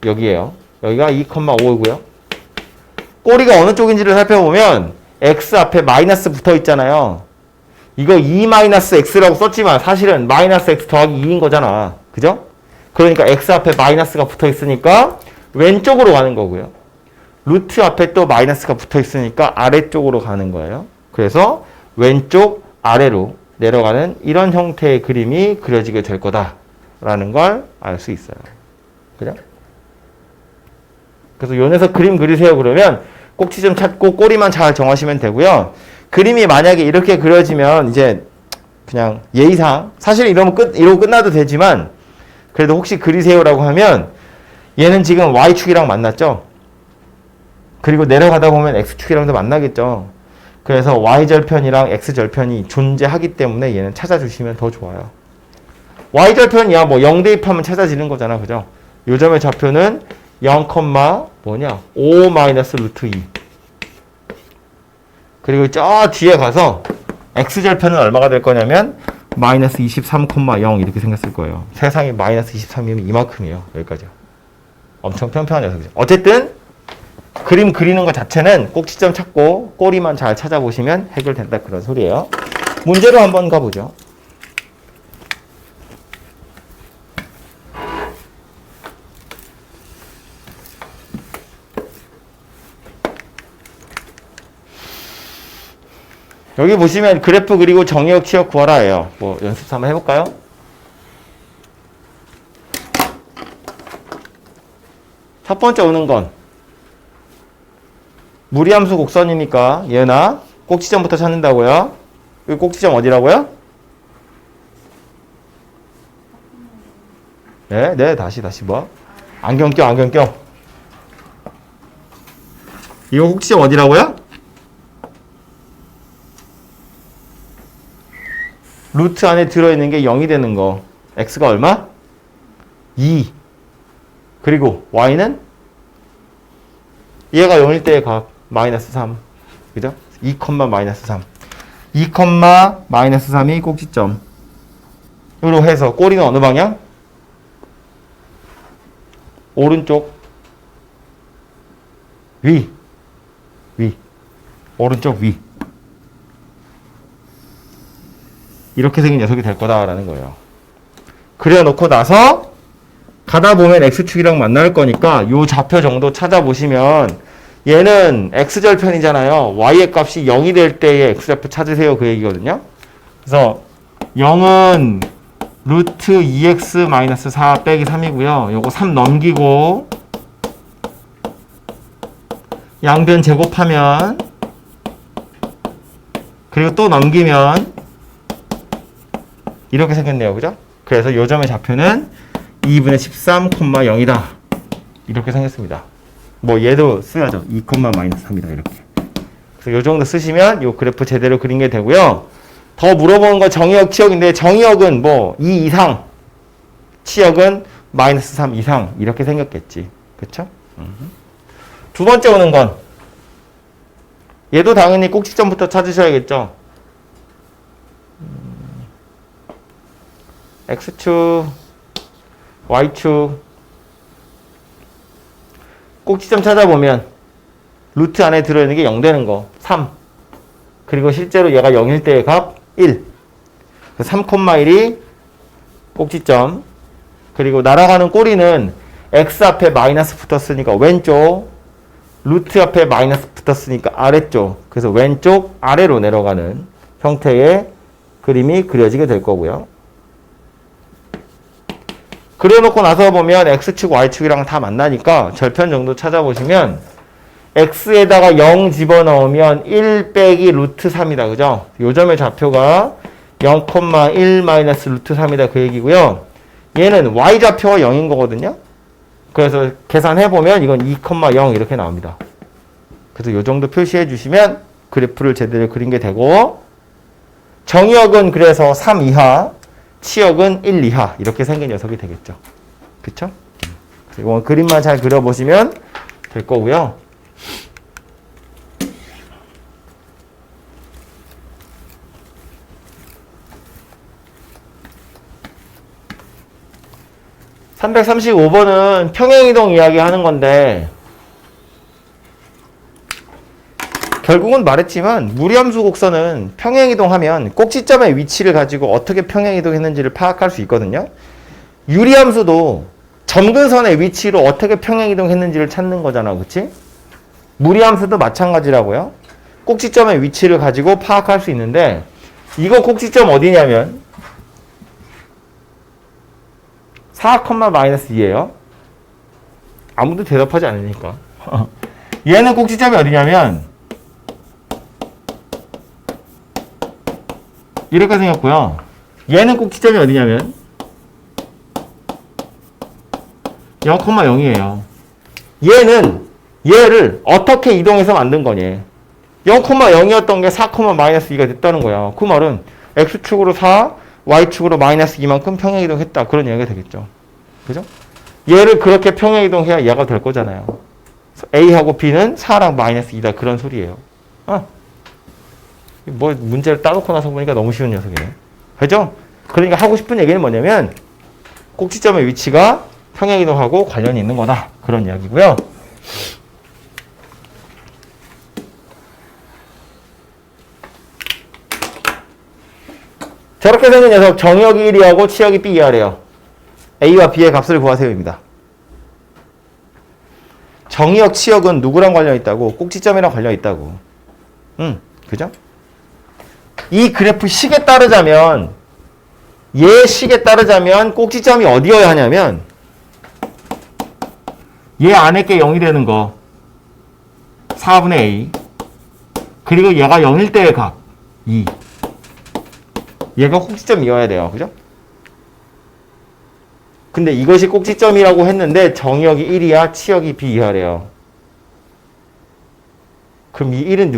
여기에요. 여기가 2,5이고요. 꼬리가 어느 쪽인지를 살펴보면 x 앞에 마이너스 붙어 있잖아요. 이거 2-x라고 썼지만 사실은 마이너스 x 더하기 2인 거잖아. 그죠? 그러니까 x 앞에 마이너스가 붙어 있으니까 왼쪽으로 가는 거고요. 루트 앞에 또 마이너스가 붙어 있으니까 아래쪽으로 가는 거예요. 그래서 왼쪽 아래로 내려가는 이런 형태의 그림이 그려지게 될 거다라는 걸 알 수 있어요. 그죠? 그래서 요 녀석 그림 그리세요 그러면 꼭지점 찾고 꼬리만 잘 정하시면 되고요. 그림이 만약에 이렇게 그려지면 이제 그냥 예의상 사실 이러고 끝나도 되지만 그래도 혹시 그리세요라고 하면 얘는 지금 y축이랑 만났죠? 그리고 내려가다 보면 x축이랑도 만나겠죠? 그래서 y절편이랑 x절편이 존재하기 때문에 얘는 찾아주시면 더 좋아요. y절편이야 뭐 0 대입하면 찾아지는 거잖아. 그죠? 요점의 좌표는 0, 뭐냐? 5 마이너스 루트 2. 그리고 저 뒤에 가서 x절편은 얼마가 될 거냐면 마이너스 23,0 이렇게 생겼을 거예요. 세상이 마이너스 23이면 이만큼이에요. 여기까지요. 엄청 평평한 녀석이죠. 어쨌든 그림 그리는 것 자체는 꼭지점 찾고 꼬리만 잘 찾아보시면 해결된다 그런 소리예요. 문제로 한번 가보죠. 여기 보시면 그래프 그리고 정의역 치역 구하라예요. 뭐 연습 한번 해볼까요? 첫 번째 오는 건 무리함수 곡선이니까 얘나 꼭지점부터 찾는다고요. 이 꼭지점 어디라고요? 네, 다시 뭐? 안경 껴. 이거 꼭지점 어디라고요? 루트 안에 들어있는 게 0이 되는 거. x가 얼마? 2. 그리고 y는? 얘가 0일 때의 값. 마이너스 3. 그죠? 2, 마이너스 3. 2, 마이너스 3이 꼭지점. 으로 해서 꼬리는 어느 방향? 오른쪽. 위. 오른쪽 위. 이렇게 생긴 녀석이 될 거다라는 거예요. 그려놓고 나서 가다 보면 x축이랑 만날 거니까 요 좌표 정도 찾아보시면 얘는 x절편이잖아요. y의 값이 0이 될 때의 x좌표 찾으세요. 그 얘기거든요. 그래서 0은 루트 2x-4 빼기 3이고요. 요거 3 넘기고 양변 제곱하면 그리고 또 넘기면 이렇게 생겼네요. 그죠? 그래서 요 점의 좌표는 2분의 13,0이다. 이렇게 생겼습니다. 뭐 얘도 써야죠. 2,-3이다. 이렇게. 그래서 요 정도 쓰시면 요 그래프 제대로 그린 게 되고요. 더 물어보는 건 정의역, 치역인데 정의역은 뭐 2 이상, 치역은 -3 이상 이렇게 생겼겠지. 그쵸? 두 번째 오는 건 얘도 당연히 꼭지점부터 찾으셔야겠죠. X축, Y축 꼭지점 찾아보면 루트 안에 들어있는 게 0 되는 거 3 그리고 실제로 얘가 0일 때의 값 1 3,1이 꼭지점 그리고 날아가는 꼬리는 X 앞에 마이너스 붙었으니까 왼쪽 루트 앞에 마이너스 붙었으니까 아래쪽 그래서 왼쪽 아래로 내려가는 형태의 그림이 그려지게 될 거고요. 그려놓고 나서 보면 X축, Y축이랑 다 만나니까 절편 정도 찾아보시면 X에다가 0 집어넣으면 1 빼기 루트 3이다. 그죠? 요 점의 좌표가 0,1 마이너스 루트 3이다. 그 얘기고요. 얘는 Y좌표가 0인 거거든요. 그래서 계산해보면 이건 2,0 이렇게 나옵니다. 그래서 요 정도 표시해 주시면 그래프를 제대로 그린 게 되고 정의역은 그래서 3 이하 치역은 1 이하 이렇게 생긴 녀석이 되겠죠. 그쵸? 그리고 그림만 잘 그려보시면 될 거고요. (335번은) 평행이동 이야기 하는 건데 결국은 말했지만 무리함수 곡선은 평행이동하면 꼭지점의 위치를 가지고 어떻게 평행이동했는지를 파악할 수 있거든요. 유리함수도 점근선의 위치로 어떻게 평행이동했는지를 찾는 거잖아. 그치? 무리함수도 마찬가지라고요. 꼭지점의 위치를 가지고 파악할 수 있는데 이거 꼭지점 어디냐면 4,-2예요. 아무도 대답하지 않으니까. 얘는 꼭지점이 어디냐면 이렇게 생겼고요. 얘는 꼭지점이 어디냐면 0,0이에요. 얘를 어떻게 이동해서 만든 거니? 0,0이었던 게 4,-2가 됐다는 거야. 그 말은 X축으로 4, Y축으로 -2만큼 평행이동했다. 그런 얘기가 되겠죠. 그죠? 얘를 그렇게 평행이동해야 얘가 될 거잖아요. A하고 B는 4랑 -2다. 그런 소리예요. 뭐 문제를 따놓고 나서 보니까 너무 쉬운 녀석이네. 그죠? 그러니까 하고 싶은 얘기는 뭐냐면 꼭지점의 위치가 평행이동하고 관련이 있는 거다. 그런 이야기고요. 저렇게 생긴 녀석 정역이 1이하고 치역이 B 이하래요. A와 B의 값을 구하세요입니다. 정역, 치역은 누구랑 관련이 있다고? 꼭지점이랑 관련이 있다고. 그죠? 이 그래프 식에 따르자면 얘 식에 따르자면 꼭지점이 어디여야 하냐면 얘 안에 게 0이 되는 거 4분의 A 그리고 얘가 0일 때의 값 2 얘가 꼭지점이어야 돼요. 그죠? 근데 이것이 꼭지점이라고 했는데 정역이 1이야 치역이 B 이하래요. 그럼 이 1은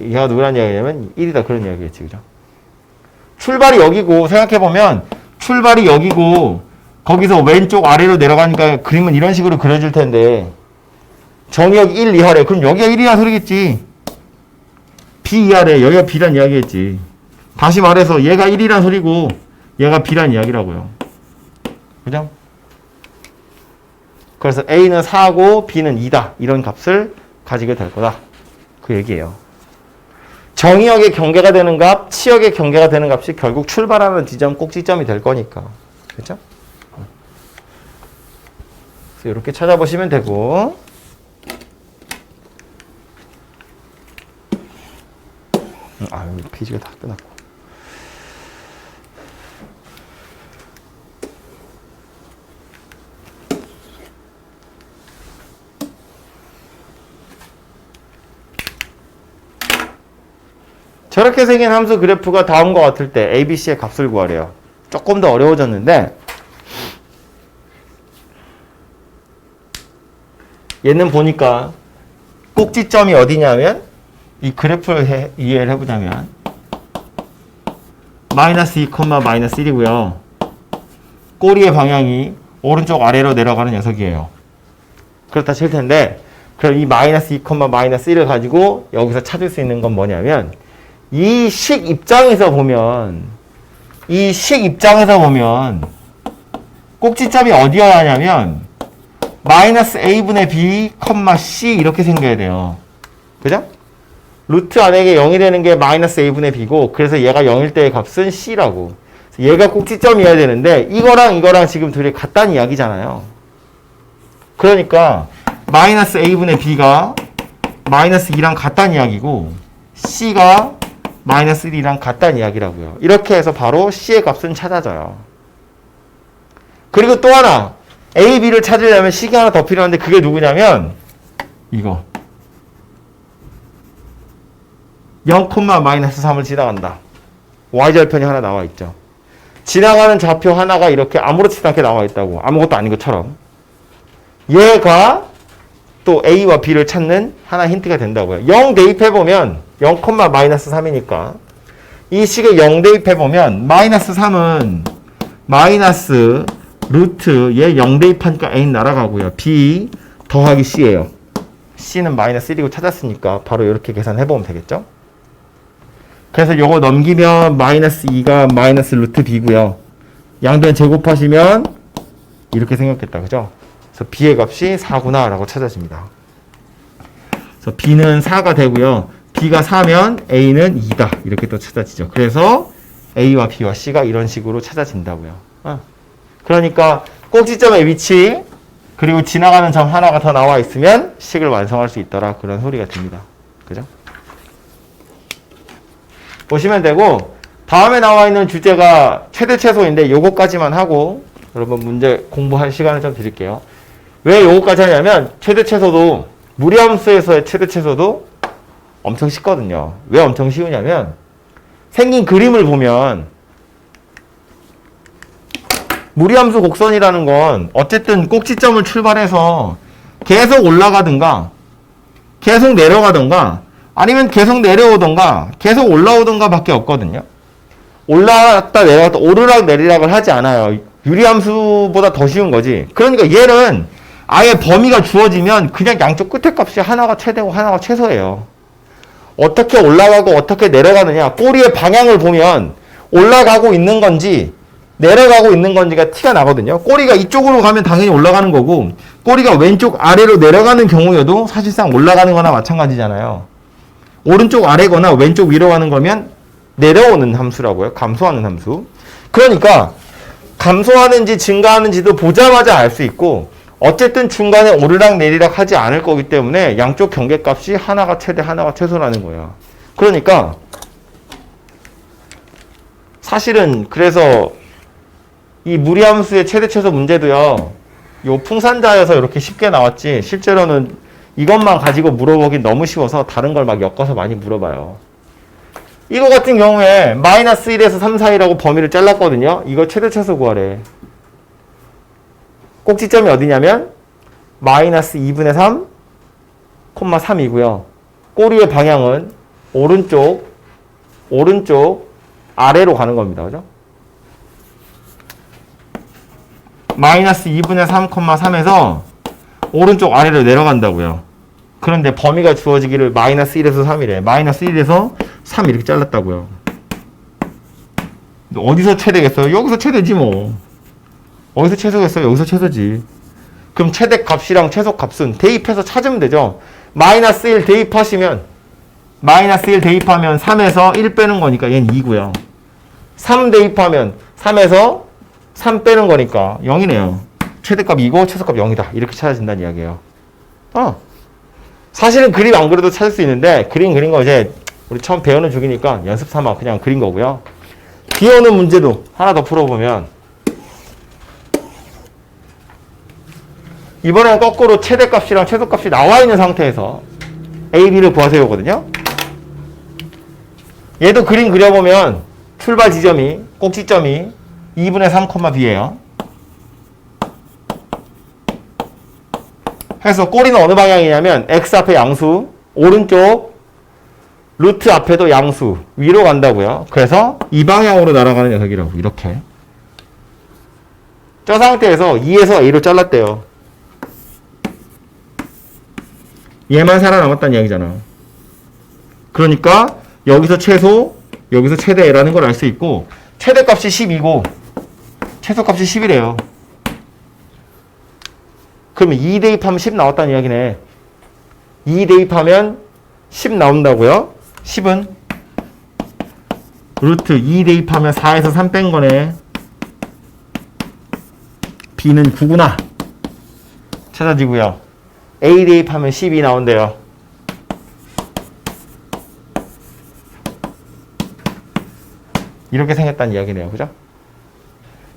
얘가 누구란 이야기냐면 1이다. 그런 이야기겠지. 그죠? 출발이 여기고, 생각해보면, 출발이 여기고, 거기서 왼쪽 아래로 내려가니까 그림은 이런 식으로 그려질 텐데, 정역 1 이하래. 그럼 여기가 1 이하 소리겠지. B 이하래. 여기가 B란 이야기겠지. 다시 말해서 얘가 1이란 소리고, 얘가 B란 이야기라고요. 그죠? 그래서 A는 4고, B는 2다. 이런 값을 가지게 될 거다. 그 얘기예요. 정의역의 경계가 되는 값, 치역의 경계가 되는 값이 결국 출발하는 지점, 꼭지점이 될 거니까. 그렇죠? 그래서 이렇게 찾아보시면 되고 여기 페이지가 다 끝났고 저렇게 생긴 함수 그래프가 다음과 같을 때 A, B, C의 값을 구하래요. 조금 더 어려워졌는데 얘는 보니까 꼭지점이 어디냐면 이 그래프를 이해를 해보자면 마이너스 2, 마이너스 1이고요. 꼬리의 방향이 오른쪽 아래로 내려가는 녀석이에요. 그렇다 칠 텐데 그럼 이 마이너스 2, 마이너스 1을 가지고 여기서 찾을 수 있는 건 뭐냐면 이 식 입장에서 보면 꼭지점이 어디여야 하냐면 마이너스 a분의 b, c 이렇게 생겨야 돼요. 그죠? 루트 안에 0이 되는 게 마이너스 a분의 b고 그래서 얘가 0일 때의 값은 c라고. 얘가 꼭지점이어야 되는데 이거랑 지금 둘이 같다는 이야기잖아요. 그러니까 마이너스 a분의 b가 마이너스 2랑 같다는 이야기고 c가 마이너스 1이랑 같다는 이야기라고요. 이렇게 해서 바로 c의 값은 찾아져요. 그리고 또 하나 a, b를 찾으려면 식이 하나 더 필요한데 그게 누구냐면 이거 0, 마이너스 3을 지나간다. y절편이 하나 나와 있죠. 지나가는 좌표 하나가 이렇게 아무렇지도 않게 나와 있다고. 아무것도 아닌 것처럼. 얘가 또 a와 b를 찾는 하나 힌트가 된다고요. 0 대입해보면 0, 마이너스 3이니까 이 식에 0 대입해보면 마이너스 3은 마이너스 루트 얘 0 대입하니까 a는 날아가고요. b 더하기 c예요. c는 마이너스 1이고 찾았으니까 바로 이렇게 계산해보면 되겠죠. 그래서 요거 넘기면 마이너스 2가 마이너스 루트 b고요. 양변 제곱하시면 이렇게 생겼겠다. 그죠? 그래서 b의 값이 4구나 라고 찾아집니다. 그래서 b는 4가 되고요. b가 4면 a는 2다. 이렇게 또 찾아지죠. 그래서 a와 b와 c가 이런 식으로 찾아진다고요. 그러니까 꼭지점의 위치 그리고 지나가는 점 하나가 더 나와 있으면 식을 완성할 수 있더라. 그런 소리가 듭니다. 그죠? 보시면 되고 다음에 나와 있는 주제가 최대 최소인데 요거까지만 하고 여러분 문제 공부할 시간을 좀 드릴게요. 왜 요거까지 하냐면 최대 최소도 무리함수에서의 최대 최소도 엄청 쉽거든요. 왜 엄청 쉬우냐면 생긴 그림을 보면 무리함수 곡선이라는 건 어쨌든 꼭지점을 출발해서 계속 올라가든가 계속 내려가든가 아니면 계속 내려오든가 계속 올라오든가 밖에 없거든요. 올라갔다 내려갔다 오르락 내리락을 하지 않아요. 유리함수보다 더 쉬운 거지. 그러니까 얘는 아예 범위가 주어지면 그냥 양쪽 끝에 값이 하나가 최대고 하나가 최소예요. 어떻게 올라가고 어떻게 내려가느냐 꼬리의 방향을 보면 올라가고 있는 건지 내려가고 있는 건지가 티가 나거든요. 꼬리가 이쪽으로 가면 당연히 올라가는 거고 꼬리가 왼쪽 아래로 내려가는 경우여도 사실상 올라가는 거나 마찬가지잖아요. 오른쪽 아래거나 왼쪽 위로 가는 거면 내려오는 함수라고요. 감소하는 함수. 그러니까 감소하는지 증가하는지도 보자마자 알 수 있고 어쨌든 중간에 오르락 내리락 하지 않을 거기 때문에 양쪽 경계값이 하나가 최대 하나가 최소라는 거예요. 그러니까 사실은 그래서 이 무리함수의 최대 최소 문제도요. 요 풍산자여서 이렇게 쉽게 나왔지 실제로는 이것만 가지고 물어보긴 너무 쉬워서 다른 걸 막 엮어서 많이 물어봐요. 이거 같은 경우에 마이너스 1에서 3 사이라고 범위를 잘랐거든요. 이거 최대 최소 구하래. 꼭지점이 어디냐면 마이너스 2분의 3, 3이고요. 꼬리의 방향은 오른쪽 아래로 가는 겁니다. 그죠? 마이너스 2분의 3, 3에서 오른쪽 아래로 내려간다고요. 그런데 범위가 주어지기를 마이너스 1에서 3이래. 마이너스 1에서 3 이렇게 잘랐다고요. 어디서 최대겠어요? 여기서 최대지 뭐. 어디서 최소겠어요? 여기서 최소지. 그럼 최대 값이랑 최소 값은 대입해서 찾으면 되죠. 마이너스 1 대입하시면 마이너스 1 대입하면 3에서 1 빼는 거니까 얘는 2고요. 3 대입하면 3에서 3 빼는 거니까 0이네요. 최대값 2고 최소값 0이다. 이렇게 찾아진다는 이야기예요. 사실은 그림 안 그려도 찾을 수 있는데 그림 그린 거 이제 우리 처음 배우는 중이니까 연습 삼아 그냥 그린 거고요. 비 오는 문제도 하나 더 풀어보면 이번엔 거꾸로 최대값이랑 최소값이 나와 있는 상태에서 A, B를 구하세요거든요. 얘도 그림 그려보면 출발 지점이, 꼭지점이 2분의 3, b예요. 해서 꼬리는 어느 방향이냐면 x 앞에 양수, 오른쪽 루트 앞에도 양수, 위로 간다고요. 그래서 이 방향으로 날아가는 녀석이라고. 이렇게. 저 상태에서 2에서 a로 잘랐대요. 얘만 살아남았다는 이야기잖아. 그러니까 여기서 최소, 여기서 최대라는 걸 알 수 있고, 최대값이 10이고 최소값이 10이래요. 그러면 2 대입하면 10 나왔다는 이야기네. 2 대입하면 10 나온다고요? 10은 루트 2 대입하면 4에서 3 뺀 거네. b는 9구나. 찾아지고요. a 대입하면 12 나온대요. 이렇게 생겼다는 이야기네요. 그죠?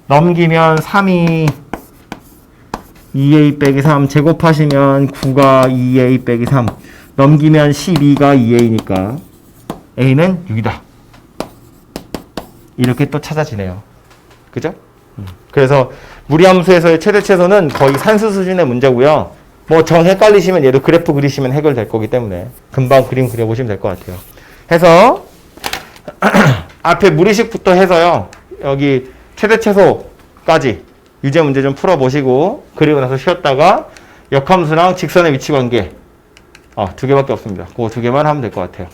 넘기면 3이 2a 빼기 3 제곱하시면 9가 2a 빼기 3 넘기면 12가 2a니까 a는 6이다. 이렇게 또 찾아지네요. 그죠? 그래서 무리함수에서의 최대 최소는 거의 산수 수준의 문제고요. 뭐 정 헷갈리시면 얘도 그래프 그리시면 해결될 거기 때문에 금방 그림 그려보시면 될 것 같아요. 해서 앞에 무리식부터 해서요. 여기 최대 최소까지 유제 문제 좀 풀어보시고 그리고 나서 쉬었다가 역함수랑 직선의 위치 관계 2개밖에 없습니다. 그거 2개만 하면 될 것 같아요.